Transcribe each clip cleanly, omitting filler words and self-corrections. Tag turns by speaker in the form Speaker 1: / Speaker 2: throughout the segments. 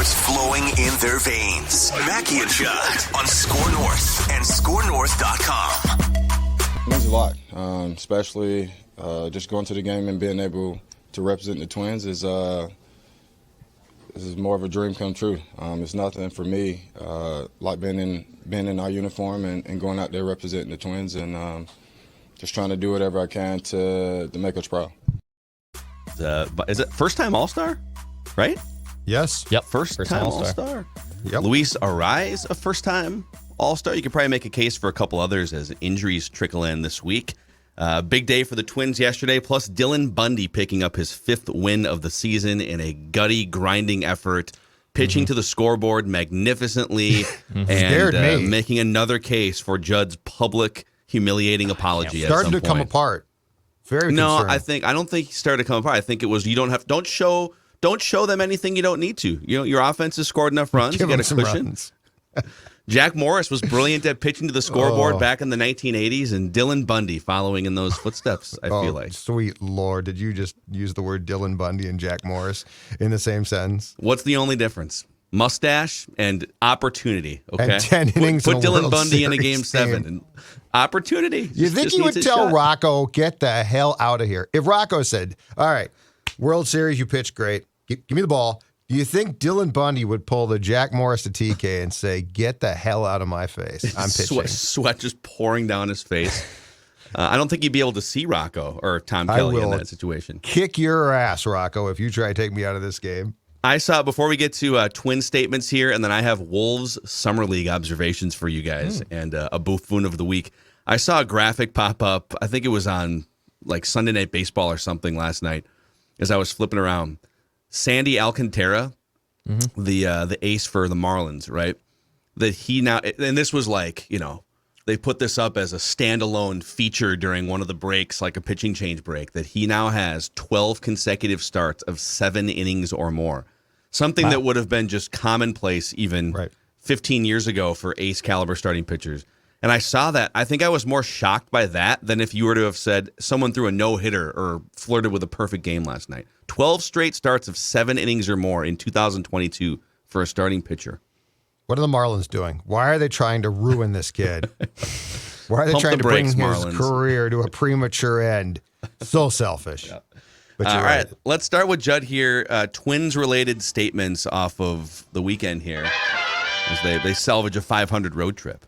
Speaker 1: sports flowing in their veins. Mackie and Judd on SKOR North and SKORNorth.com.
Speaker 2: It means a lot, especially just going to the game and being able to represent the Twins is more of a dream come true. It's nothing for me like being in our uniform and going out there representing the Twins and just trying to do whatever I can to make us proud.
Speaker 3: Is it first-time All-Star, right?
Speaker 4: Yes.
Speaker 3: Yep. First-time All-Star.
Speaker 4: Yep.
Speaker 3: Luis Arraez, a first-time All-Star. You could probably make a case for a couple others as injuries trickle in this week. Big day for the Twins yesterday, plus Dylan Bundy picking up his 5th win of the season in a gutty, grinding effort, pitching to the scoreboard magnificently, and making another case for Judd's public, humiliating apology.
Speaker 4: Starting to come apart. Very
Speaker 3: no,
Speaker 4: concerned.
Speaker 3: I don't think he started to come apart. I think it was don't show them anything you don't need to. You know, your offense has scored enough runs.
Speaker 4: Give
Speaker 3: you get
Speaker 4: them
Speaker 3: a
Speaker 4: some
Speaker 3: cushion.
Speaker 4: runs.
Speaker 3: Jack Morris was brilliant at pitching to the scoreboard back in the 1980s, and Dylan Bundy following in those footsteps, I feel like.
Speaker 4: Sweet Lord, did you just use the word Dylan Bundy and Jack Morris in the same sentence?
Speaker 3: What's the only difference? Mustache and opportunity, okay?
Speaker 4: And 10 innings
Speaker 3: Put
Speaker 4: in a
Speaker 3: Dylan
Speaker 4: World
Speaker 3: Bundy in a
Speaker 4: Series
Speaker 3: Game 7. And opportunity.
Speaker 4: You think he would tell Rocco, get the hell out of here? If Rocco said, all right, World Series, you pitched great. Give me the ball. Do you think Dylan Bundy would pull the Jack Morris to TK and say, get the hell out of my face? I'm pitching.
Speaker 3: Sweat just pouring down his face. I don't think he'd be able to see Rocco or Tom Kelly in that situation.
Speaker 4: Kick your ass, Rocco, if you try to take me out of this game.
Speaker 3: I saw, before we get to Twin statements here, and then I have Wolves Summer League observations for you guys and a buffoon of the week. I saw a graphic pop up. I think it was on like Sunday Night Baseball or something last night as I was flipping around. Sandy Alcantara, the ace for the Marlins, right? That he now, and this was like, they put this up as a standalone feature during one of the breaks, like a pitching change break, that he now has 12 consecutive starts of 7 innings or more. Something that would have been just commonplace even 15 years ago for ace caliber starting pitchers. And I saw that. I think I was more shocked by that than if you were to have said someone threw a no-hitter or flirted with a perfect game last night. 12 straight starts of 7 innings or more in 2022 for a starting pitcher.
Speaker 4: What are the Marlins doing? Why are they trying to ruin this kid? Why are they
Speaker 3: Pump
Speaker 4: trying
Speaker 3: the
Speaker 4: to bring
Speaker 3: brakes,
Speaker 4: his
Speaker 3: Marlins.
Speaker 4: career to a premature end? So selfish. But
Speaker 3: All
Speaker 4: you're
Speaker 3: right, let's start with Judd here. Twins-related statements off of the weekend here as they salvage a 500 road trip.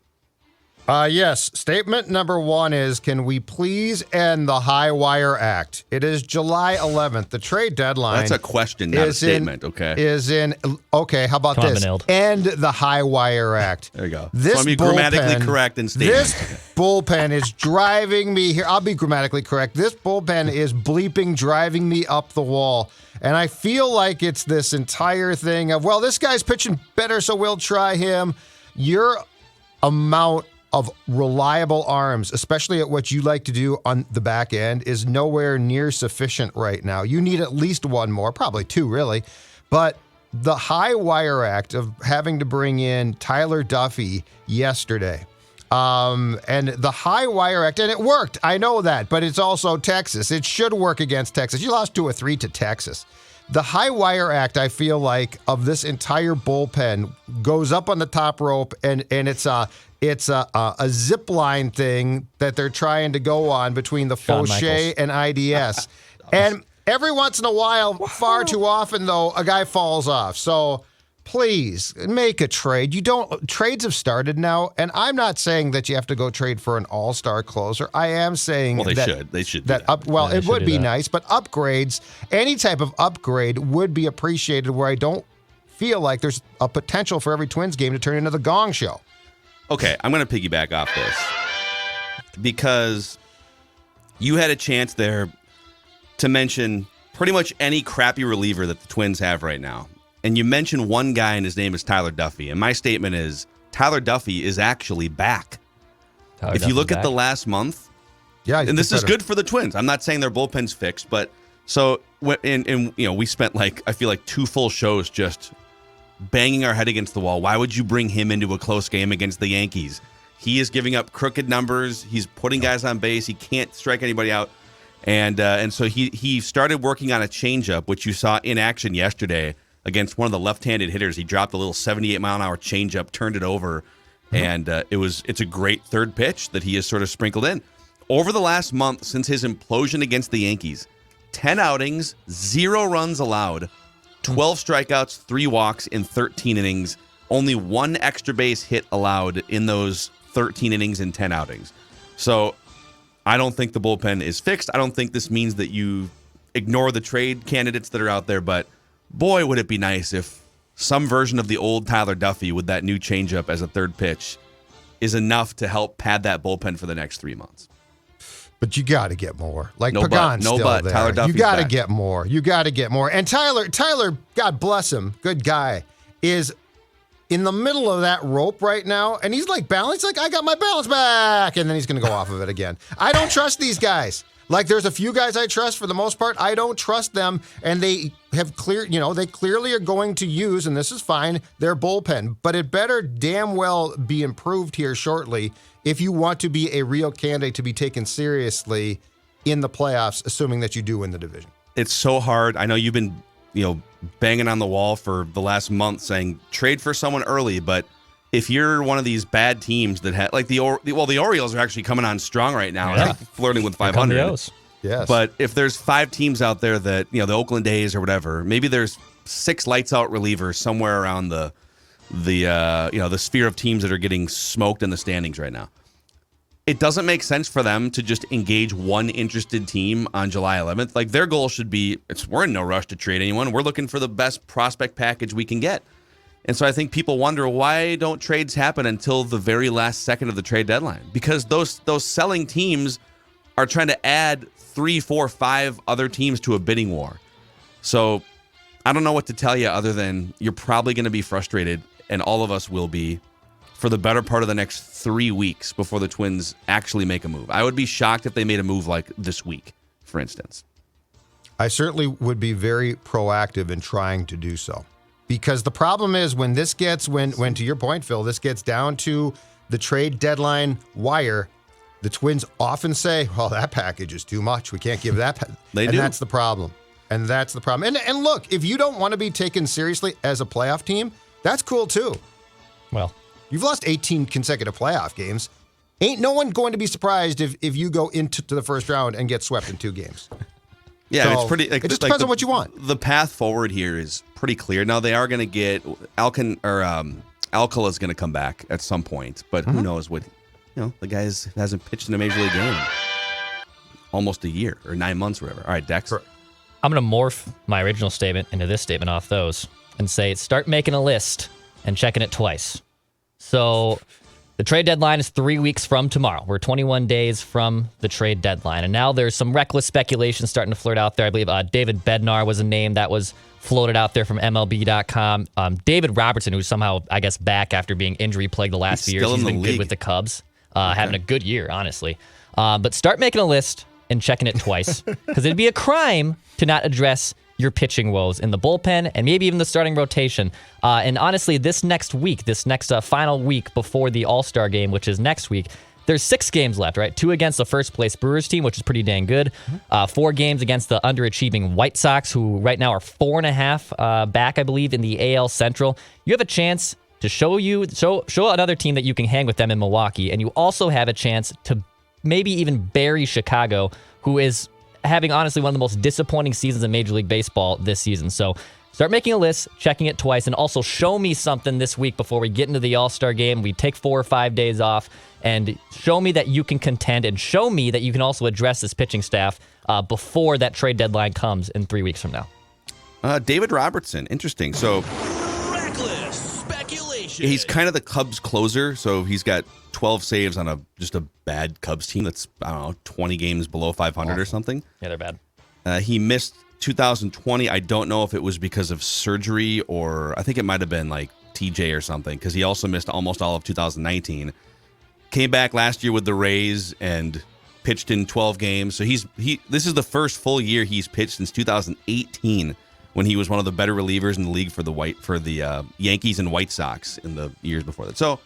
Speaker 4: Yes. Statement number 1 is, can we please end the High Wire Act? It is July 11th. The trade deadline.
Speaker 3: That's a question, not a statement, okay?
Speaker 4: Okay, how about this? End the High Wire Act.
Speaker 3: There you go.
Speaker 4: This
Speaker 3: So I'm grammatically correct in statement.
Speaker 4: This bullpen is driving me here. I'll be grammatically correct. This bullpen is bleeping driving me up the wall. And I feel like it's this entire thing of, well, this guy's pitching better, so we'll try him. Your amount of reliable arms, especially at what you like to do on the back end, is nowhere near sufficient right now. You need at least one more, probably 2 really. But the High Wire Act of having to bring in Tyler Duffey yesterday, and the High Wire Act, and it worked, I know that, but it's also Texas. It should work against Texas. You lost 2 or 3 to Texas. The High Wire Act, I feel like, of this entire bullpen goes up on the top rope, and it's a zip line thing that they're trying to go on between the Fauché and IDS. And every once in a while, far too often, though, a guy falls off. So please make a trade. Trades have started now, and I'm not saying that you have to go trade for an all-star closer. I am saying
Speaker 3: They should.
Speaker 4: It would be nice, but upgrades, any type of upgrade would be appreciated, where I don't feel like there's a potential for every Twins game to turn into the Gong Show.
Speaker 3: Okay, I'm going to piggyback off this because you had a chance there to mention pretty much any crappy reliever that the Twins have right now. And you mentioned one guy, and his name is Tyler Duffey. And my statement is Tyler Duffey is actually back. If you look at the last month, and this is good for the Twins. I'm not saying their bullpen's fixed, but so we spent I feel like 2 full shows just banging our head against the wall. Why would you bring him into a close game against the Yankees? He is giving up crooked numbers. He's putting guys on base. He can't strike anybody out. And so he started working on a changeup, which you saw in action yesterday. against one of the left-handed hitters. He dropped a little 78-mile-an-hour changeup, turned it over, and it's a great third pitch that he has sort of sprinkled in. Over the last month, since his implosion against the Yankees, 10 outings, 0 runs allowed, 12 strikeouts, 3 walks in 13 innings, only 1 extra base hit allowed in those 13 innings and 10 outings. So I don't think the bullpen is fixed. I don't think this means that you ignore the trade candidates that are out there, but boy, would it be nice if some version of the old Tyler Duffey with that new changeup as a third pitch is enough to help pad that bullpen for the next 3 months.
Speaker 4: But you got to get more. Like
Speaker 3: No
Speaker 4: Pagan's
Speaker 3: but.
Speaker 4: still there.
Speaker 3: Tyler Duffey's
Speaker 4: You got to
Speaker 3: back.
Speaker 4: get more. You got to get more. And Tyler, God bless him, good guy, is in the middle of that rope right now, and he's like balanced, like, I got my balance back, and then he's going to go off of it again. I don't trust these guys. Like, there's a few guys I trust. For the most part, I don't trust them, and they have they clearly are going to use, and this is fine, their bullpen. But it better damn well be improved here shortly if you want to be a real candidate to be taken seriously in the playoffs, assuming that you do win the division.
Speaker 3: It's so hard. I know you've been, banging on the wall for the last month saying trade for someone early, but if you're one of these bad teams that had, like the Orioles are actually coming on strong right now,
Speaker 5: Yeah.
Speaker 3: flirting with 500.
Speaker 4: Yes.
Speaker 3: But if there's 5 teams out there that, the Oakland A's or whatever, maybe there's 6 lights out relievers somewhere around the sphere of teams that are getting smoked in the standings right now. It doesn't make sense for them to just engage one interested team on July 11th. Like, their goal should be, we're in no rush to trade anyone. We're looking for the best prospect package we can get. And so I think people wonder, why don't trades happen until the very last second of the trade deadline? Because those selling teams are trying to add 3, 4, 5 other teams to a bidding war. So I don't know what to tell you other than you're probably going to be frustrated, and all of us will be, for the better part of the next 3 weeks before the Twins actually make a move. I would be shocked if they made a move like this week, for instance.
Speaker 4: I certainly would be very proactive in trying to do so. Because the problem is when to your point, Phil, this gets down to the trade deadline wire, the Twins often say, well, that package is too much. We can't give that.
Speaker 3: They do.
Speaker 4: And that's the problem. And look, if you don't want to be taken seriously as a playoff team, that's cool too.
Speaker 5: Well,
Speaker 4: you've lost 18 consecutive playoff games. Ain't no one going to be surprised if you go into the first round and get swept in 2 games.
Speaker 3: Yeah,
Speaker 4: So,
Speaker 3: it's pretty.
Speaker 4: it just depends on what you want.
Speaker 3: The path forward here is pretty clear. Now they are going to get Alcala's going to come back at some point, but who knows what? The guy hasn't pitched in a major league game almost a year or 9 months or whatever. All right, Dex.
Speaker 5: I'm going to morph my original statement into this statement off those and say, start making a list and checking it twice. So the trade deadline is 3 weeks from tomorrow. We're 21 days from the trade deadline. And now there's some reckless speculation starting to flirt out there. I believe David Bednar was a name that was floated out there from MLB.com. David Robertson, who's somehow, I guess, back after being injury-plagued the last few years. He's been good with the Cubs, having a good year, honestly. But start making a list and checking it twice, because it'd be a crime to not address your pitching woes in the bullpen and maybe even the starting rotation. And honestly, this next final week before the All-Star game, which is next week, there's 6 games left, right? 2 against the first-place Brewers team, which is pretty dang good. 4 games against the underachieving White Sox, who right now are 4.5 back, I believe, in the AL Central. You have a chance to show another team that you can hang with them in Milwaukee, and you also have a chance to maybe even bury Chicago, who is having, honestly, one of the most disappointing seasons in Major League Baseball this season. So start making a list, checking it twice, and also show me something this week before we get into the All-Star game. We take 4 or 5 days off, and show me that you can contend, and show me that you can also address this pitching staff before that trade deadline comes in 3 weeks from now.
Speaker 3: David Robertson, interesting. So
Speaker 1: Reckless speculation.
Speaker 3: he's kind of the Cubs closer, so he's got 12 saves on just a bad Cubs team that's, 20 games below 500 or something.
Speaker 5: Yeah, they're bad.
Speaker 3: He missed 2020. I don't know if it was because of surgery or I think it might have been like TJ or something, because he also missed almost all of 2019. Came back last year with the Rays and pitched in 12 games. So this is the first full year he's pitched since 2018, when he was one of the better relievers in the league for the Yankees and White Sox in the years before that. So,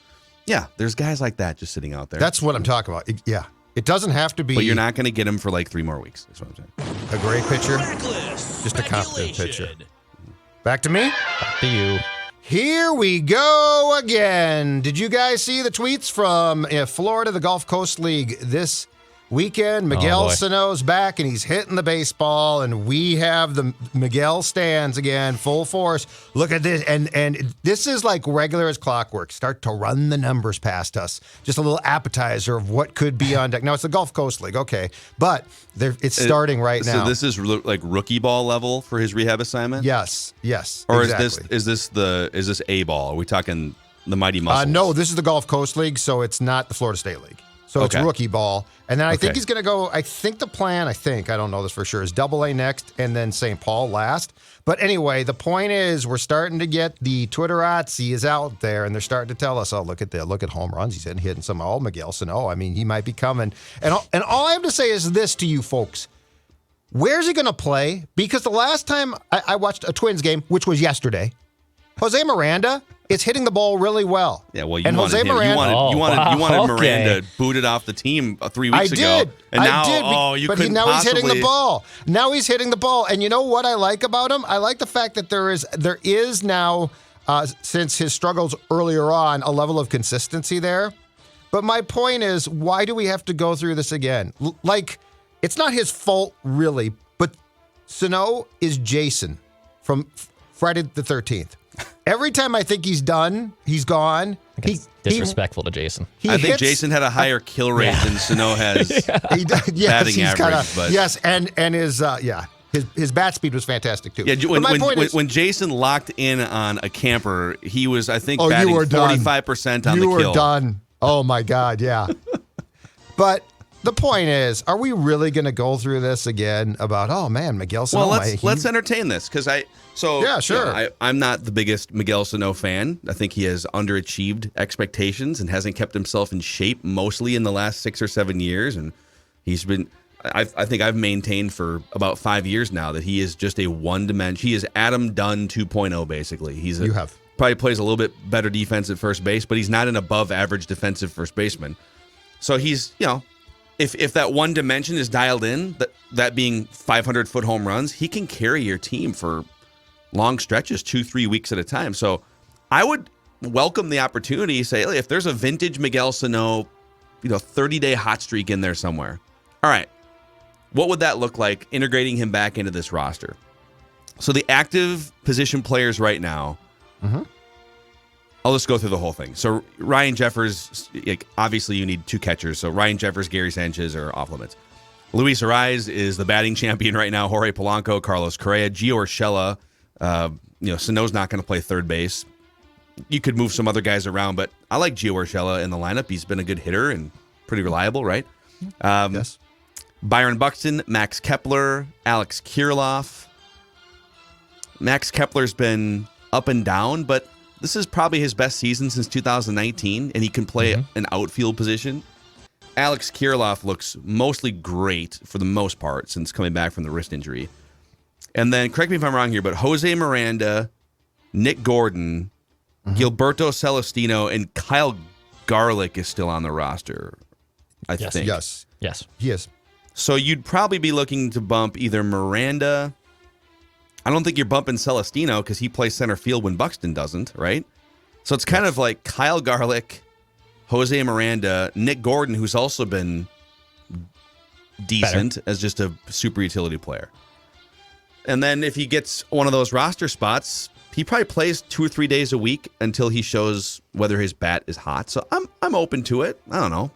Speaker 3: yeah, there's guys like that just sitting out there.
Speaker 4: That's what I'm talking about. Yeah. It doesn't have to be
Speaker 3: But you're not going to get him for like 3 more weeks. That's what I'm saying.
Speaker 4: a great pitcher,
Speaker 1: Reckless
Speaker 4: just a competent pitcher. Back to me?
Speaker 5: Back to you.
Speaker 4: Here we go again. Did you guys see the tweets from Florida, the Gulf Coast League this weekend? Miguel Sano's back, and he's hitting the baseball, and we have the Miguel stands again, full force. Look at this, and this is like regular as clockwork. Start to run the numbers past us. Just a little appetizer of what could be on deck. Now, it's the Gulf Coast League, okay, but it's starting right now.
Speaker 3: So this is like rookie ball level for his rehab assignment?
Speaker 4: Yes,
Speaker 3: or
Speaker 4: exactly.
Speaker 3: is this A ball? Are we talking the Mighty Muscles?
Speaker 4: No, this is the Gulf Coast League, so it's not the Florida State League. So it's rookie ball. And then I think he's going to go, I think the plan, I don't know this for sure, is AA next and then St. Paul last. But anyway, the point is we're starting to get the Twitterazzi is out there, and they're starting to tell us, look at home runs. He's hitting some, Miguel Sano. I mean, he might be coming. And all I have to say is this to you folks. Where's he going to play? Because the last time I watched a Twins game, which was yesterday, Jose Miranda is hitting the ball really well.
Speaker 3: Yeah, well, you wanted Miranda booted off the team 3 weeks ago. And now, he's hitting the ball. Now he's hitting the ball. And you know what I like about him? I like the fact that there is now, since his struggles earlier on, a level of consistency there. But my point is, why do we have to go through this again? It's not his fault, really, but Sano is Jason from Friday the 13th. Every time I think he's done, he's gone.
Speaker 5: He's disrespectful to Jason.
Speaker 3: I think Jason had a higher kill rate than Sano has batting average.
Speaker 4: Yes, and his bat speed was fantastic too.
Speaker 3: Yeah, when Jason locked in on a camper, he was, I think, batting 45% on the kill.
Speaker 4: You were done. Oh my God, yeah. But the point is, are we really going to go through this again about, Miguel Sano?
Speaker 3: Well, let's entertain this because
Speaker 4: yeah, sure.
Speaker 3: I'm not the biggest Miguel Sano fan. I think he has underachieved expectations and hasn't kept himself in shape mostly in the last 6 or 7 years. And he's been, I think I've maintained for about 5 years now that he is just a one-dimension. He is Adam Dunn 2.0, basically. Probably plays a little bit better defense at first base, but he's not an above-average defensive first baseman. So he's, if that one dimension is dialed in, that being 500-foot home runs, he can carry your team for long stretches, 2-3 weeks at a time. So I would welcome the opportunity to say, if there's a vintage Miguel Sano, 30-day hot streak in there somewhere. All right, what would that look like integrating him back into this roster? So the active position players right now, I'll just go through the whole thing. So Ryan Jeffers, obviously you need 2 catchers. So Ryan Jeffers, Gary Sanchez are off limits. Luis Arraez is the batting champion right now. Jorge Polanco, Carlos Correa, Gio Urshela. Sano's not going to play third base. You could move some other guys around, but I like Gio Urshela in the lineup. He's been a good hitter and pretty reliable, right?
Speaker 4: Yes.
Speaker 3: Byron Buxton, Max Kepler, Alex Kirilloff. Max Kepler's been up and down, but this is probably his best season since 2019, and he can play an outfield position. Alex Kirilloff looks mostly great for the most part since coming back from the wrist injury. And then, correct me if I'm wrong here, but Jose Miranda, Nick Gordon, Gilberto Celestino, and Kyle Garlick is still on the roster, I think.
Speaker 4: Yes, he is.
Speaker 3: So you'd probably be looking to bump either Miranda. I don't think you're bumping Celestino because he plays center field when Buxton doesn't, right? So it's kind of like Kyle Garlick, Jose Miranda, Nick Gordon, who's also been decent as just a super utility player. And then if he gets one of those roster spots, he probably plays 2 or 3 days a week until he shows whether his bat is hot. So I'm open to it. I don't know.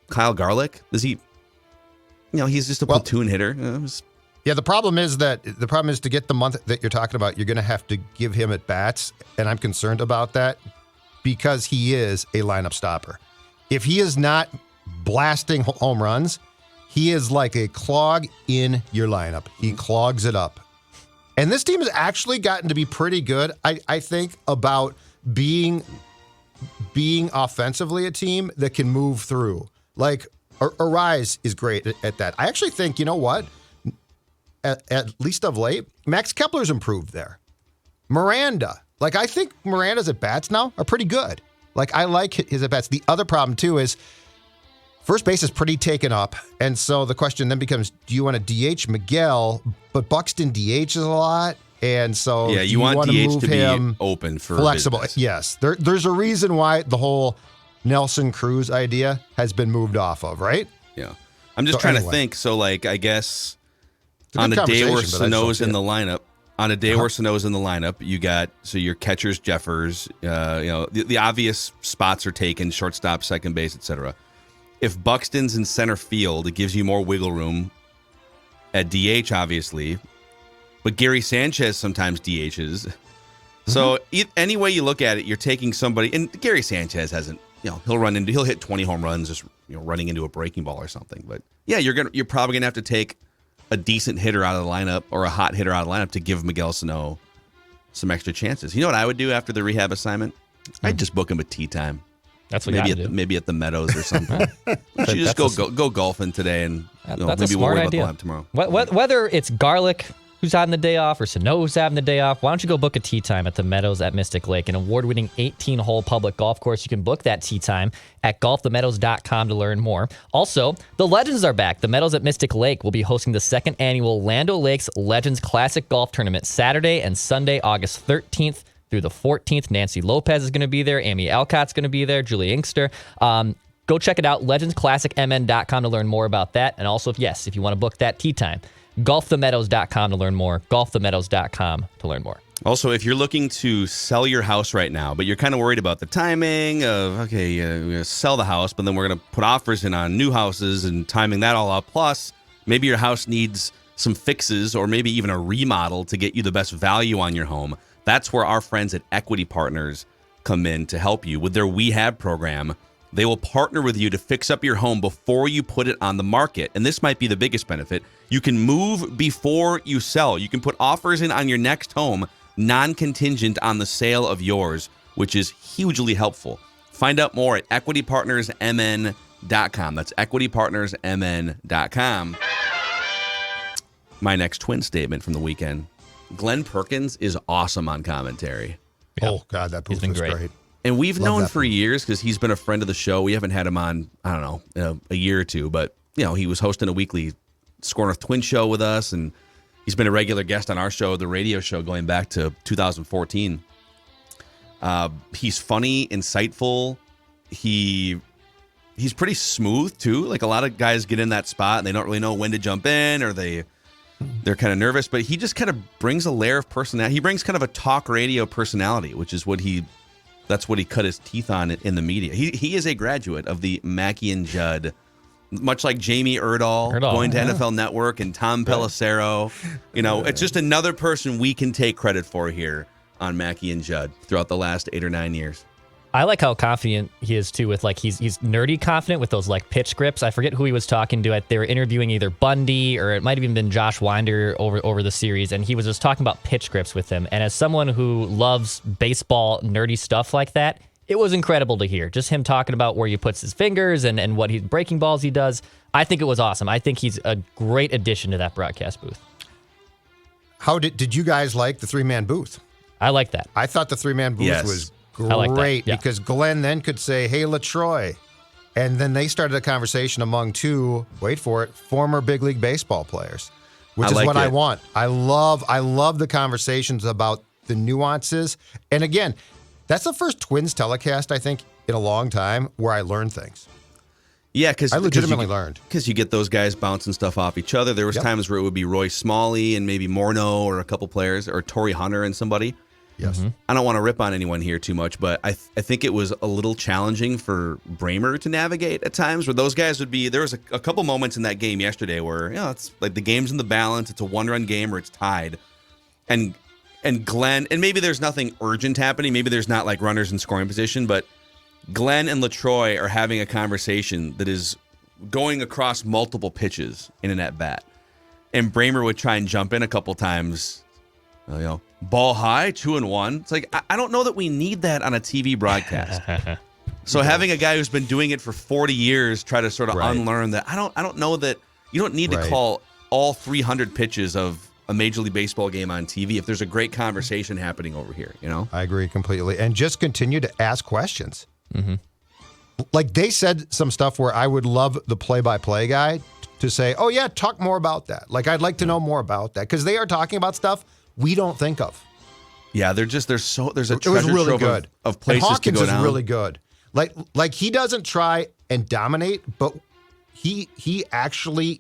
Speaker 3: Kyle Garlick, does he? He's just a platoon hitter.
Speaker 4: Yeah, the problem is to get the month that you're talking about, you're going to have to give him at bats, and I'm concerned about that because he is a lineup stopper. If he is not blasting home runs, he is like a clog in your lineup. He clogs it up. And this team has actually gotten to be pretty good, I think, about being offensively a team that can move through. Like, Arraez is great at that. I actually think, you know what? At least of late, Max Kepler's improved there. Miranda. I think Miranda's at-bats now are pretty good. I like his at-bats. The other problem, too, is first base is pretty taken up, and so the question then becomes, do you want to DH Miguel, but Buxton DHs a lot, And so
Speaker 3: you want
Speaker 4: to
Speaker 3: DH
Speaker 4: move
Speaker 3: to be
Speaker 4: him
Speaker 3: open for
Speaker 4: flexible.
Speaker 3: business.
Speaker 4: Yes. There's a reason why the whole Nelson Cruz idea has been moved off of, right?
Speaker 3: Yeah. I'm just trying to think. So, like, I guess on a day where Sano's in the lineup, you got, so your catchers, Jeffers, the obvious spots are taken, shortstop, second base, etc. If Buxton's in center field, it gives you more wiggle room at DH, obviously. But Gary Sanchez sometimes DHs. So any way you look at it, you're taking somebody, and Gary Sanchez hasn't, he'll hit 20 home runs just running into a breaking ball or something. But yeah, you're probably gonna have to take a decent hitter out of the lineup or a hot hitter out of the lineup to give Miguel Sano some extra chances. You know what I would do after the rehab assignment? I'd just book him a tee time.
Speaker 5: That's what
Speaker 3: maybe at the Meadows or something. You should just go golfing today, and maybe we'll worry about the lineup tomorrow.
Speaker 5: Whether it's Garlic who's having the day off or Sano who's having the day off, why don't you go book a tee time at the Meadows at Mystic Lake, an award-winning 18-hole public golf course. You can book that tee time at golfthemeadows.com to learn more. Also, the Legends are back. The Meadows at Mystic Lake will be hosting the second annual Land O'Lakes Legends Classic Golf Tournament Saturday and Sunday, August 13th through the 14th. Nancy Lopez is going to be there. Amy Alcott's going to be there. Julie Inkster. Go check it out, legendsclassicmn.com to learn more about that. And also, if you want to book that tee time, golfthemeadows.com to learn more. Golfthemeadows.com to learn more.
Speaker 3: Also, if you're looking to sell your house right now, but you're kind of worried about the timing of, we're going to sell the house, but then we're going to put offers in on new houses and timing that all up. Plus, maybe your house needs some fixes or maybe even a remodel to get you the best value on your home. That's where our friends at Equity Partners come in to help you with their rehab program. They will partner with you to fix up your home before you put it on the market. And this might be the biggest benefit. You can move before you sell. You can put offers in on your next home, non-contingent on the sale of yours, which is hugely helpful. Find out more at equitypartnersmn.com. That's equitypartnersmn.com. My next twin statement from the weekend. Glen Perkins is awesome on commentary.
Speaker 4: Yeah. Oh, God, that booth was great.
Speaker 3: And we've known for years because he's been a friend of the show. We haven't had him on, a year or two, but, he was hosting a weekly SKOR North Twin show with us, and he's been a regular guest on our show, the radio show, going back to 2014. He's funny, insightful. He's pretty smooth, too. Like, a lot of guys get in that spot, and they don't really know when to jump in, or they're kind of nervous, but he just kind of brings a layer of personality. He brings kind of a talk radio personality, which is that's what he cut his teeth on in the media. He is a graduate of the Mackey and Judd, much like Jamie Erdahl going to NFL Network and Tom Pelissero. It's just another person we can take credit for here on Mackey and Judd throughout the last 8 or 9 years.
Speaker 5: I like how confident he is, too, with, he's nerdy confident with those, pitch scripts. I forget who he was talking to. They were interviewing either Bundy or it might have even been Josh Winder over the series, and he was just talking about pitch scripts with him. And as someone who loves baseball, nerdy stuff like that, it was incredible to hear. Just him talking about where he puts his fingers and what breaking balls he does. I think it was awesome. I think he's a great addition to that broadcast booth.
Speaker 4: How did you guys like the three-man booth?
Speaker 5: I like that.
Speaker 4: I thought the three-man booth was great because Glenn then could say, "Hey, LaTroy," and then they started a conversation among two, wait for it, former big league baseball players, which is what I want. I love the conversations about the nuances. And again, that's the first Twins telecast, I think, in a long time where I learned things.
Speaker 3: Yeah, because
Speaker 4: I legitimately learned.
Speaker 3: Because you get those guys bouncing stuff off each other. There was times where it would be Roy Smalley and maybe Morneau or a couple players, or Torrey Hunter and somebody.
Speaker 4: Yes. Mm-hmm.
Speaker 3: I don't want to rip on anyone here too much, but I think it was a little challenging for Bramer to navigate at times, where those guys would be. There was a couple moments in that game yesterday where it's like the game's in the balance. It's a one-run game or it's tied, and Glenn, and maybe there's nothing urgent happening. Maybe there's not like runners in scoring position, but Glenn and LaTroy are having a conversation that is going across multiple pitches in an at-bat, and Bramer would try and jump in a couple times. Ball high, 2-1. It's like, I don't know that we need that on a TV broadcast. So having a guy who's been doing it for 40 years try to sort of unlearn that, I don't know that you don't need to call all 300 pitches of a Major League Baseball game on TV if there's a great conversation happening over here, I agree
Speaker 4: completely. And just continue to ask questions. Mm-hmm. Like they said some stuff where I would love the play-by-play guy to say, oh yeah, talk more about that. Like I'd like to know more about that, because they are talking about stuff we don't think of.
Speaker 3: Yeah, there's a
Speaker 4: It
Speaker 3: treasure
Speaker 4: was really
Speaker 3: trove
Speaker 4: good.
Speaker 3: of places
Speaker 4: and Hawkins
Speaker 3: to go down.
Speaker 4: is really good. Like he doesn't try and dominate, but he actually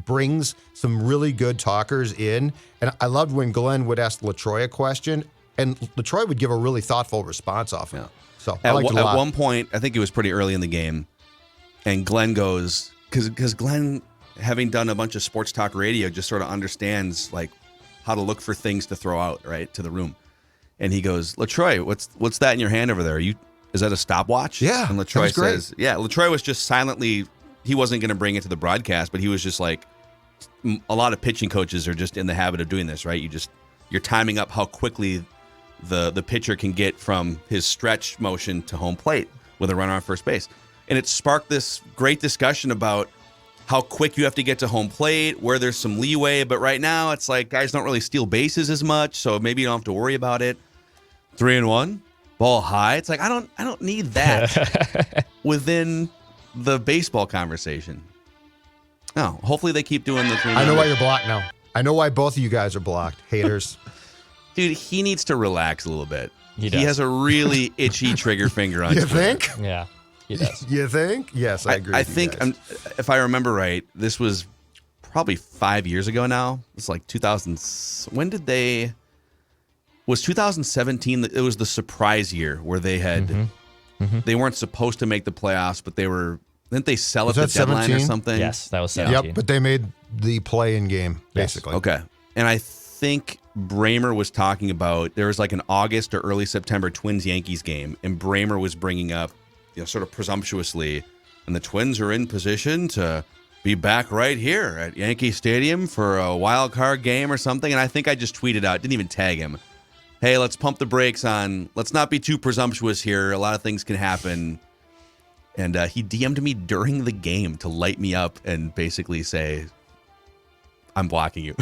Speaker 4: brings some really good talkers in. And I loved when Glenn would ask LaTroy a question, and LaTroy would give a really thoughtful response off him. Yeah. So I liked it a lot.
Speaker 3: At one point, I think it was pretty early in the game, and Glenn goes, because Glenn, having done a bunch of sports talk radio, just sort of understands like how to look for things to throw out right to the room. And he goes, LaTroy, what's that in your hand over there? Is that a stopwatch?
Speaker 4: Yeah.
Speaker 3: And LaTroy says, yeah. LaTroy was just silently, he wasn't going to bring it to the broadcast, but he was just like, a lot of pitching coaches are just in the habit of doing this, right? You're timing up how quickly the pitcher can get from his stretch motion to home plate with a runner on first base. And it sparked this great discussion about how quick you have to get to home plate, where there's some leeway. But right now, it's like guys don't really steal bases as much, so maybe you don't have to worry about it. 3-1, ball high. It's like I don't need that within the baseball conversation. No, hopefully they keep doing the 3-1.
Speaker 4: I know why you're blocked now. I know why both of you guys are blocked, haters.
Speaker 3: Dude, he needs to relax a little bit.
Speaker 5: He does.
Speaker 3: He has a really itchy trigger finger on
Speaker 4: You
Speaker 3: Twitter.
Speaker 4: think?
Speaker 5: Yeah, he does.
Speaker 4: You think? Yes, I agree.
Speaker 3: I
Speaker 4: with you
Speaker 3: think,
Speaker 4: guys.
Speaker 3: if I remember right, this was probably 5 years ago now. It's like 2000. When did they? Was 2017? It was the surprise year where they had. They weren't supposed to make the playoffs, but they were. Didn't they sell at the deadline
Speaker 4: 17?
Speaker 3: or something?
Speaker 5: Yes, that was 17.
Speaker 4: Yep, but they made the play-in game basically.
Speaker 3: Okay, and I think Bramer was talking about there was like an August or early September Twins-Yankees game, and Bramer was bringing up, sort of presumptuously, and the Twins are in position to be back right here at Yankee Stadium for a wild card game or something. And I think I just tweeted out, didn't even tag him, hey, let's pump the brakes on, let's not be too presumptuous here. A lot of things can happen. And he DM'd me during the game to light me up and basically say, I'm blocking you.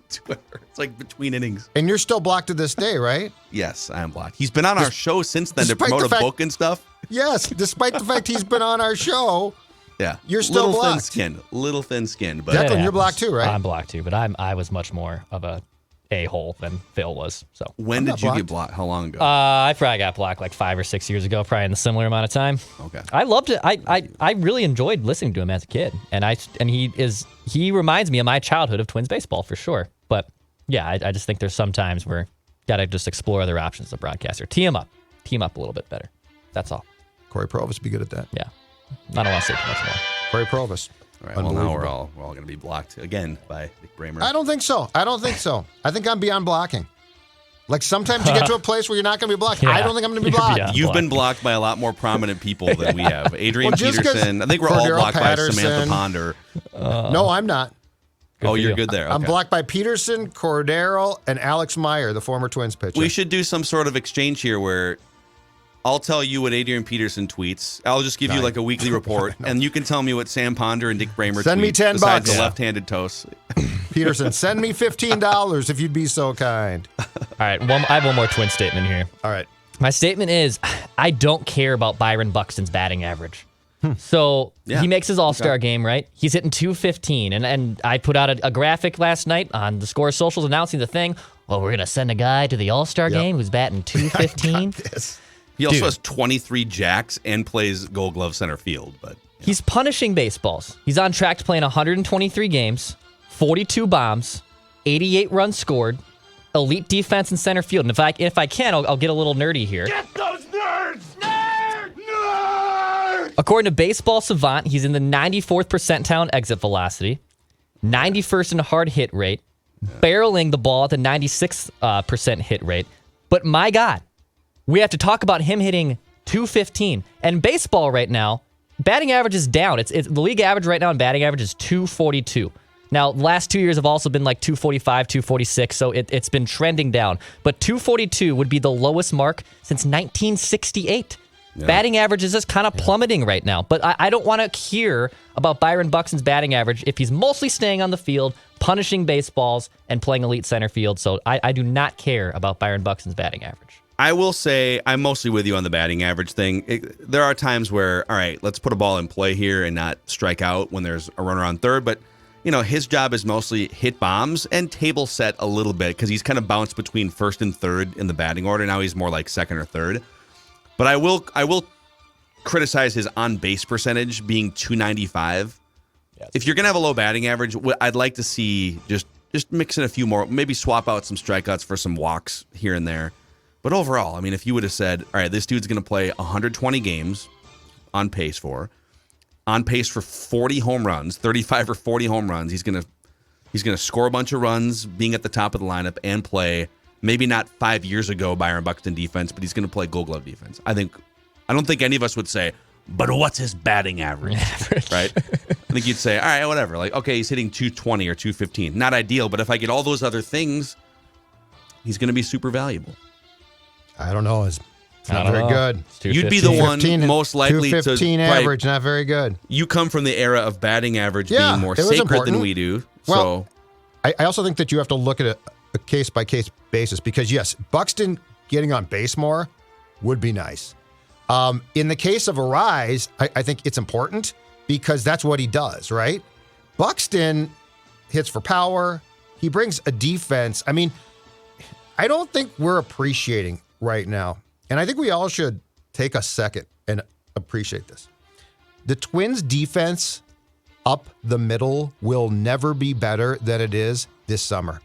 Speaker 3: Twitter. It's like between innings.
Speaker 4: And you're still blocked to this day, right?
Speaker 3: Yes, I am blocked. He's been on our show since then to
Speaker 4: despite
Speaker 3: promote
Speaker 4: the
Speaker 3: a
Speaker 4: fact-
Speaker 3: book and stuff.
Speaker 4: Yes, despite the fact he's been on our show.
Speaker 3: Yeah.
Speaker 4: You're still
Speaker 3: little
Speaker 4: blocked.
Speaker 3: Little thin skinned. But
Speaker 4: Declan,
Speaker 5: It
Speaker 4: you're
Speaker 5: happens.
Speaker 4: blocked too, right?
Speaker 5: I'm blocked too, but I was much more of a hole than Phil was. So
Speaker 3: when
Speaker 4: I'm
Speaker 3: did
Speaker 4: not
Speaker 3: you
Speaker 4: blocked.
Speaker 3: get blocked? How long ago?
Speaker 5: I probably got blocked like 5 or 6 years ago, probably in a similar amount of time.
Speaker 3: Okay.
Speaker 5: I loved it. I really enjoyed listening to him as a kid, and he reminds me of my childhood of Twins baseball for sure. But yeah, I just think there's some times where you gotta just explore other options as a broadcaster. Team up a little bit better. That's all.
Speaker 4: Corey Provis be good at that.
Speaker 5: Yeah, I don't want to say too much more.
Speaker 4: Corey Provis.
Speaker 3: All right. Well, now we're all going to be blocked again by Nick Bramer.
Speaker 4: I don't think so. I think I'm beyond blocking. Like sometimes you get to a place where you're not going to be blocked.
Speaker 5: Yeah,
Speaker 4: I don't think I'm going to be
Speaker 5: you're
Speaker 4: blocked.
Speaker 5: beyond.
Speaker 3: You've been blocked by a lot more prominent people than we have. Adrian
Speaker 4: Well, just 'cause
Speaker 3: Peterson. I think we're all
Speaker 4: Cordero
Speaker 3: blocked
Speaker 4: Patterson.
Speaker 3: by Samantha Ponder.
Speaker 4: No, I'm not.
Speaker 5: Good
Speaker 3: Oh,
Speaker 5: for
Speaker 3: you're
Speaker 5: you.
Speaker 3: good there.
Speaker 4: I'm
Speaker 3: Okay.
Speaker 4: blocked by Peterson, Cordero, and Alex Meyer, the former Twins pitcher.
Speaker 3: We should do some sort of exchange here where I'll tell you what Adrian Peterson tweets. I'll just give you like a weekly report, and you can tell me what Sam Ponder and Dick Bramer tweet.
Speaker 4: Send me $10
Speaker 3: besides the
Speaker 4: Yeah.
Speaker 3: left-handed toast.
Speaker 4: Peterson, send me $15 if you'd be so kind.
Speaker 5: All right, I have one more Twin statement here.
Speaker 4: All right.
Speaker 5: My statement is, I don't care about Byron Buxton's batting average. So he makes his All-Star game, right? He's hitting .215, and I put out a graphic last night on the SKOR socials announcing the thing. Well, we're gonna send a guy to the All-Star game who's batting .215.
Speaker 4: Yes.
Speaker 3: He also
Speaker 5: Dude.
Speaker 3: has 23 jacks and plays Gold Glove center field. But
Speaker 5: He's punishing baseballs. He's on track to play in 123 games, 42 bombs, 88 runs scored, elite defense in center field. And if I can, I'll get a little nerdy here.
Speaker 1: Get those nerds! Nerds!
Speaker 5: According to Baseball Savant, he's in the 94th percentile in exit velocity, 91st in hard hit rate, barreling the ball at the 96th percent hit rate. But my God, we have to talk about him hitting .215. And baseball right now, batting average is down. It's the league average right now in batting average is .242. Now, the last 2 years have also been like .245, .246, so it's been trending down. But .242 would be the lowest mark since 1968. Batting average is just kind of plummeting right now. But I don't want to hear about Byron Buxton's batting average if he's mostly staying on the field, punishing baseballs, and playing elite center field. So I do not care about Byron Buxton's batting average.
Speaker 3: I will say I'm mostly with you on the batting average thing. There are times where, all right, let's put a ball in play here and not strike out when there's a runner on third. But his job is mostly hit bombs and table set a little bit because he's kind of bounced between first and third in the batting order. Now he's more like second or third. But I will criticize his on-base percentage being .295. Yeah, if you're going to have a low batting average, I'd like to see just mix in a few more, maybe swap out some strikeouts for some walks here and there. But overall, I mean, if you would have said, all right, this dude's going to play 120 games on pace for 40 home runs, 35 or 40 home runs. He's going to score a bunch of runs being at the top of the lineup and play maybe not 5 years ago Byron Buxton defense, but he's going to play Gold Glove defense. I don't think any of us would say, but what's his batting average? Right? I think you'd say, all right, whatever. Like, okay, he's hitting 220 or 215. Not ideal, but if I get all those other things, he's going to be super valuable.
Speaker 4: I don't know. It's not very good.
Speaker 3: You'd be the one most likely to
Speaker 4: 215 average, not very good.
Speaker 3: You come from the era of batting average being more sacred than we do.
Speaker 4: Well, I also think that you have to look at a case-by-case basis because, yes, Buxton getting on base more would be nice. In the case of Arise, I think it's important because that's what he does, right? Buxton hits for power. He brings a defense. I mean, I don't think we're appreciating right now, and I think we all should take a second and appreciate this. The Twins' defense up the middle will never be better than it is this summer.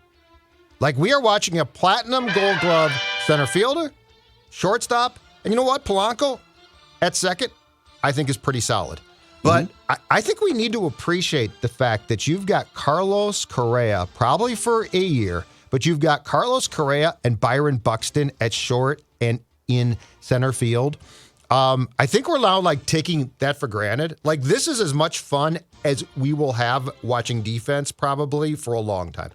Speaker 4: Like, we are watching a platinum Gold Glove center fielder, shortstop, and you know what? Polanco at second, I think is pretty solid. But I think we need to appreciate the fact that you've got Carlos Correa, probably for a year, but you've got Carlos Correa and Byron Buxton at short and in center field. I think we're now taking that for granted. Like, this is as much fun as we will have watching defense probably for a long time.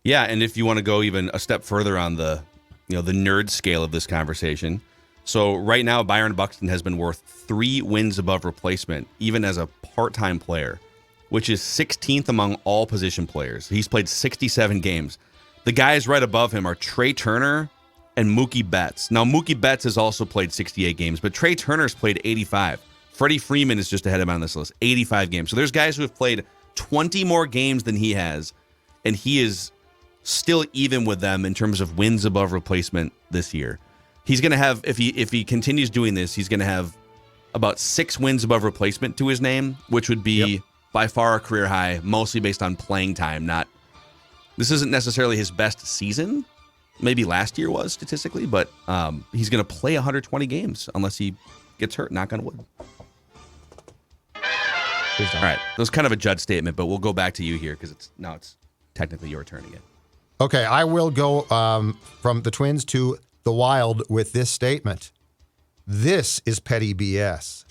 Speaker 3: Yeah, and if you want to go even a step further on the nerd scale of this conversation, so right now Byron Buxton has been worth 3 wins above replacement, even as a part-time player, which is 16th among all position players. He's played 67 games. The guys right above him are Trey Turner and Mookie Betts. Now, Mookie Betts has also played 68 games, but Trey Turner's played 85. Freddie Freeman is just ahead of him on this list, 85 games. So there's guys who have played 20 more games than he has, and he is still even with them in terms of wins above replacement this year. He's going to have, if he continues doing this, he's going to have about 6 wins above replacement to his name, which would be by far a career high, mostly based on playing time. This isn't necessarily his best season. Maybe last year was statistically, but he's going to play 120 games unless he gets hurt, knock on wood. All right, that was kind of a Judd statement, but we'll go back to you here because it's technically your turn again.
Speaker 4: Okay, I will go from the Twins to the Wild with this statement. This is petty BS.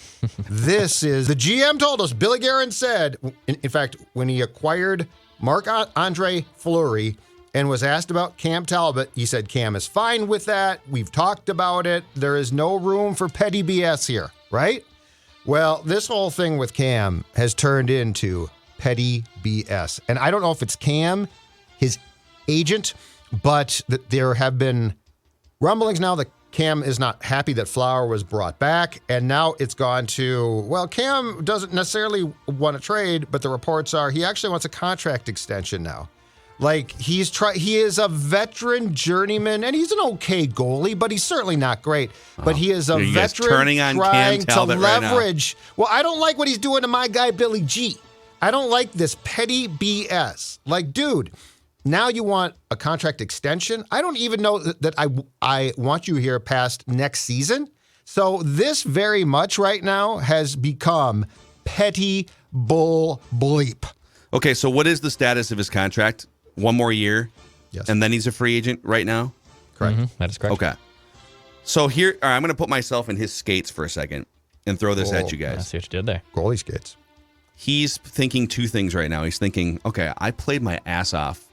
Speaker 4: This is, the GM told us, Billy Guerin said, in fact, when he acquired Marc-Andre Fleury and was asked about Cam Talbot, he said Cam is fine with that. We've talked about it. There is no room for petty BS here, right? Well, this whole thing with Cam has turned into petty BS. And I don't know if it's Cam, his agent, but there have been rumblings now that Cam is not happy that Flower was brought back, and now it's gone to, well, Cam doesn't necessarily want to trade, but the reports are he actually wants a contract extension now. Like, he is a veteran journeyman, and he's an okay goalie, but he's certainly not great. But he is a veteran
Speaker 3: turning on
Speaker 4: trying
Speaker 3: Cam Talbot
Speaker 4: to leverage. Right now. Well, I don't like what he's doing to my guy, Billy G. I don't like this petty BS. Like, dude, now you want a contract extension? I don't even know that I want you here past next season. So this very much right now has become petty bull bleep.
Speaker 3: Okay, so what is the status of his contract? 1 more year?
Speaker 4: Yes.
Speaker 3: And then he's a free agent right now?
Speaker 4: Correct.
Speaker 5: Mm-hmm, that is correct.
Speaker 3: Okay. So here, all right, I'm going to put myself in his skates for a second and throw this at you guys.
Speaker 5: I see what you did there.
Speaker 4: Goalie skates.
Speaker 3: He's thinking 2 things right now. He's thinking, okay, I played my ass off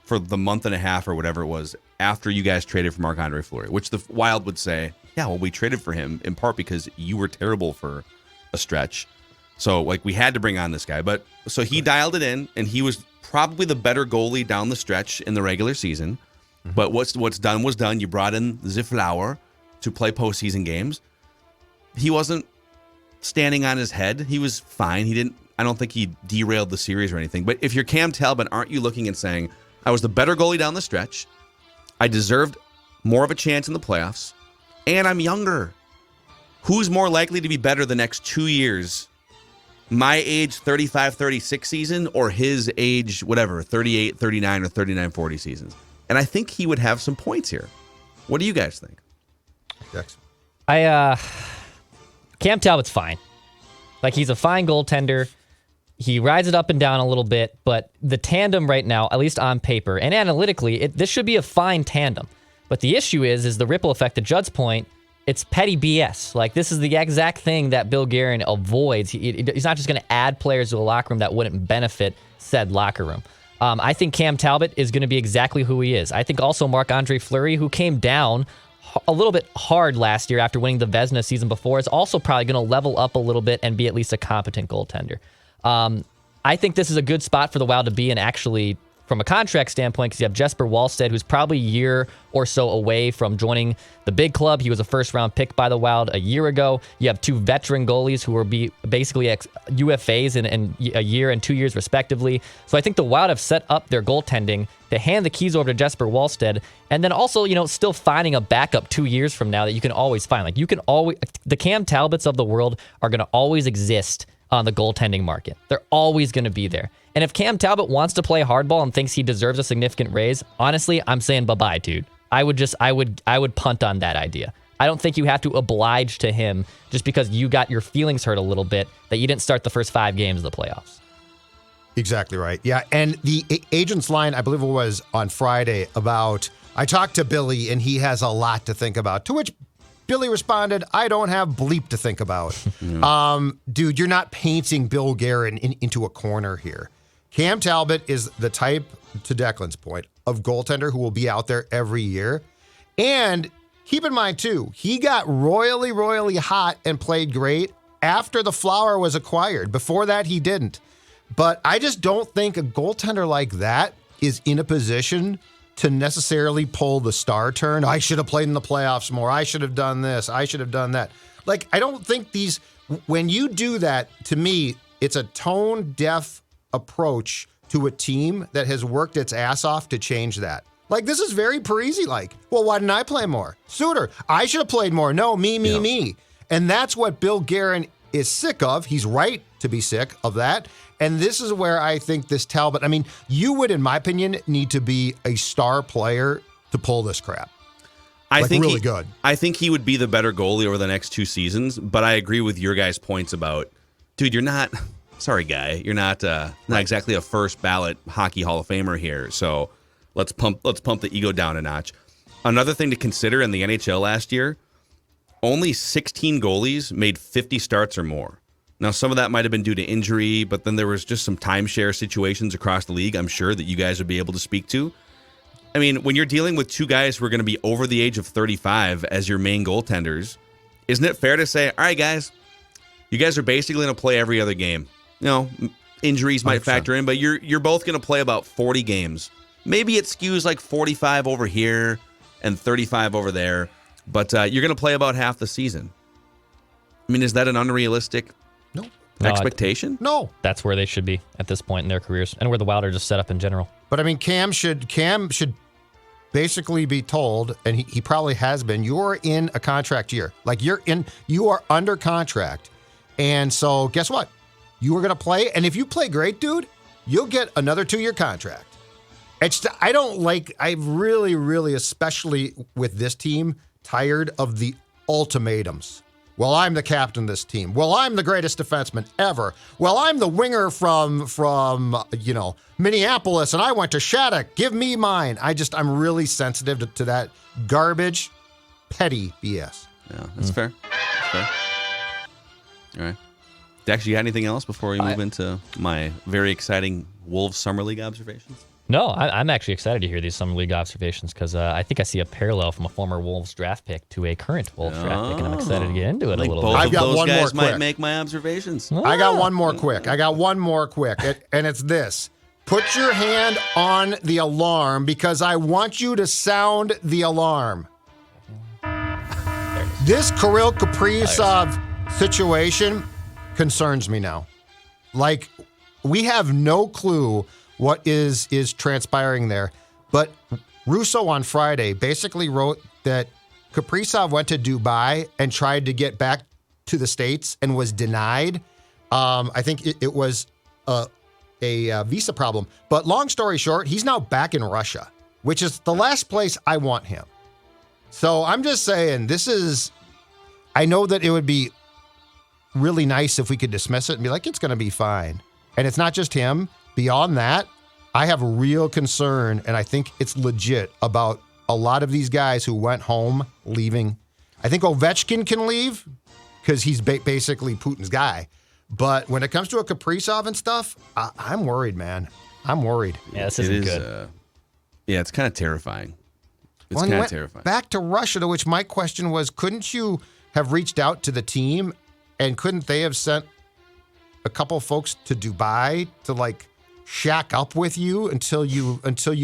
Speaker 3: for the month and a half or whatever it was after you guys traded for Marc-Andre Fleury, which the Wild would say, yeah, well, we traded for him in part because you were terrible for a stretch. So, we had to bring on this guy. But so he dialed it in, and he was probably the better goalie down the stretch in the regular season. Mm-hmm. But what's done was done. You brought in the Flower to play postseason games. He wasn't standing on his head. He was fine. I don't think he derailed the series or anything. But if you're Cam Talbot, aren't you looking and saying, I was the better goalie down the stretch, I deserved more of a chance in the playoffs, and I'm younger. Who's more likely to be better the next 2 years? My age 35, 36 season or his age, whatever, 38, 39, or 39, 40 seasons? And I think he would have some points here. What do you guys think?
Speaker 4: Dex.
Speaker 5: Cam Talbot's fine. Like, he's a fine goaltender. He rides it up and down a little bit, but the tandem right now, at least on paper and analytically, this should be a fine tandem. But the issue is the ripple effect, to Judd's point. It's petty BS. Like, this is the exact thing that Bill Guerin avoids. He's not just going to add players to a locker room that wouldn't benefit said locker room. I think Cam Talbot is going to be exactly who he is. I think also Marc-Andre Fleury, who came down a little bit hard last year after winning the Vezina season before, is also probably going to level up a little bit and be at least a competent goaltender. I think this is a good spot for the Wild to be in, actually, from a contract standpoint, because you have Jesper Wallstedt, who's probably a year or so away from joining the big club. He was a first-round pick by the Wild a year ago. You have two veteran goalies who will be basically UFAs in a year and 2 years, respectively. So I think the Wild have set up their goaltending to hand the keys over to Jesper Wallstedt, and then also, still finding a backup 2 years from now that you can always find. Like, the Cam Talbots of the world are going to always exist on the goaltending market. They're always going to be there. And if Cam Talbot wants to play hardball and thinks he deserves a significant raise, honestly, I'm saying bye-bye, dude. I would punt on that idea. I don't think you have to oblige to him just because you got your feelings hurt a little bit that you didn't start the first 5 games of the playoffs.
Speaker 4: Exactly right. Yeah, and the agent's line, I believe it was on Friday, about, I talked to Billy and he has a lot to think about, to which Billy responded, I don't have bleep to think about. Dude, you're not painting Bill Guerin into a corner here. Cam Talbot is the type, to Declan's point, of goaltender who will be out there every year. And keep in mind, too, he got royally, royally hot and played great after the Flower was acquired. Before that, he didn't. But I just don't think a goaltender like that is in a position to necessarily pull the star turn. I should have played in the playoffs more. I should have done this. I should have done that. Like, I don't think when you do that, to me, it's a tone-deaf approach to a team that has worked its ass off to change that. Like, this is very Parise-like. Well, why didn't I play more? Suter, I should have played more. No, me. And that's what Bill Guerin is sick of. He's right to be sick of that. And this is where I think this Talbot, you would, in my opinion, need to be a star player to pull this crap.
Speaker 3: I think
Speaker 4: really good.
Speaker 3: I think he would be the better goalie over the next 2 seasons, but I agree with your guys' points about, dude, you're not, sorry guy, you're not exactly a first ballot hockey Hall of Famer here. So let's pump the ego down a notch. Another thing to consider in the NHL last year, only 16 goalies made 50 starts or more. Now, some of that might have been due to injury, but then there was just some timeshare situations across the league, I'm sure, that you guys would be able to speak to. I mean, when you're dealing with 2 guys who are going to be over the age of 35 as your main goaltenders, isn't it fair to say, all right, guys, you guys are basically going to play every other game. Injuries might 100%. Factor in, but you're both going to play about 40 games. Maybe it skews like 45 over here and 35 over there, but you're going to play about half the season. I mean, is that an unrealistic expectation?
Speaker 4: No.
Speaker 5: That's where they should be at this point in their careers, and where the Wild are just set up in general.
Speaker 4: But Cam should basically be told, and he probably has been, you're in a contract year. Like, you are under contract. And so guess what? You are going to play, and if you play great, dude, you'll get another 2-year contract. I really, really, especially with this team, tired of the ultimatums. Well, I'm the captain of this team. Well, I'm the greatest defenseman ever. Well, I'm the winger from Minneapolis, and I went to Shattuck. Give me mine. I'm really sensitive to that garbage, petty BS.
Speaker 3: Yeah, that's fair. That's fair. All right. Dex, you got anything else before we move into my very exciting Wolves Summer League observations?
Speaker 5: No, I'm actually excited to hear these Summer League observations because I think I see a parallel from a former Wolves draft pick to a current Wolves draft pick, and I'm excited to get into it a little bit.
Speaker 3: I've got one more quick. Might make my observations.
Speaker 4: I got one more quick. And it's this. Put your hand on the alarm because I want you to sound the alarm. This Kirill Kaprizov situation concerns me now. Like, we have no clue what is transpiring there. But Russo on Friday basically wrote that Kaprizov went to Dubai and tried to get back to the States and was denied. I think it was a visa problem. But long story short, he's now back in Russia, which is the last place I want him. So I'm just saying, I know that it would be really nice if we could dismiss it and be like, it's going to be fine. And it's not just him. Beyond that, I have a real concern, and I think it's legit, about a lot of these guys who went home leaving. I think Ovechkin can leave because he's basically Putin's guy. But when it comes to a Kaprizov and stuff, I'm worried, man. I'm worried.
Speaker 5: Yeah, this isn't good.
Speaker 3: It's kind of terrifying. It's kind of terrifying.
Speaker 4: Back to Russia, to which my question was, couldn't you have reached out to the team, and couldn't they have sent a couple folks to Dubai to, like, shack up with you until you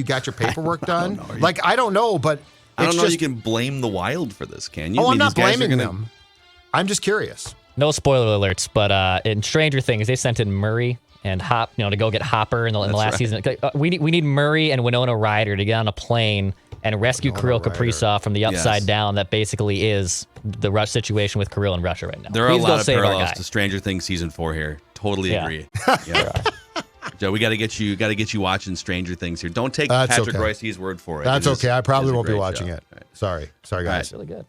Speaker 4: got your paperwork done? I don't know, but
Speaker 3: I don't know if you can blame the Wild for this, can you?
Speaker 4: I'm not blaming them. I'm just curious.
Speaker 5: No spoiler alerts, but in Stranger Things, they sent in Murray and to go get Hopper in the last season. We need Murray and Winona Ryder to get on a plane and rescue Kirill Kaprizov from the upside down that basically is the Rush situation with Kirill in Russia right now.
Speaker 3: There are a lot of parallels to Stranger Things season 4 here. Totally agree. Yeah. Joe, we got to get you watching Stranger Things here. Don't take Patrick Royce's word for it.
Speaker 4: That's okay. I probably won't be watching it. Right. Sorry guys.
Speaker 5: It's really good.